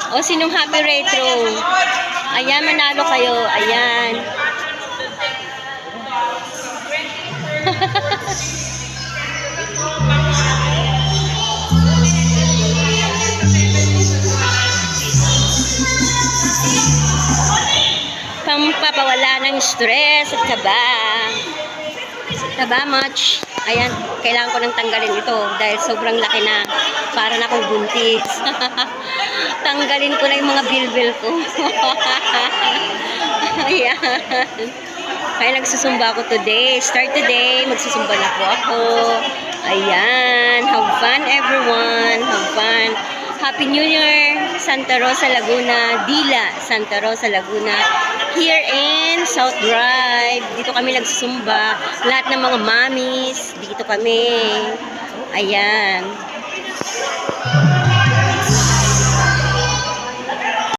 O, sinong happy retro? Ayan, manalo kayo. Ayan. Pampapawala ng stress at kaba. Kaba much. Ayan, kailangan ko nang tanggalin ito dahil sobrang laki na. Para na akong buntis. Tanggalin ko na yung mga bilbil ko. Ayan. Kaya nagsusumba ako today. Start today, magsusumba na po ako. Ayan. Have fun everyone. Have fun. Happy New Year, Santa Rosa, Laguna, Dila, Santa Rosa, Laguna. Here in South Drive. Dito kami nagsusumba. Lahat ng mga mommies, dito kami. Ayan.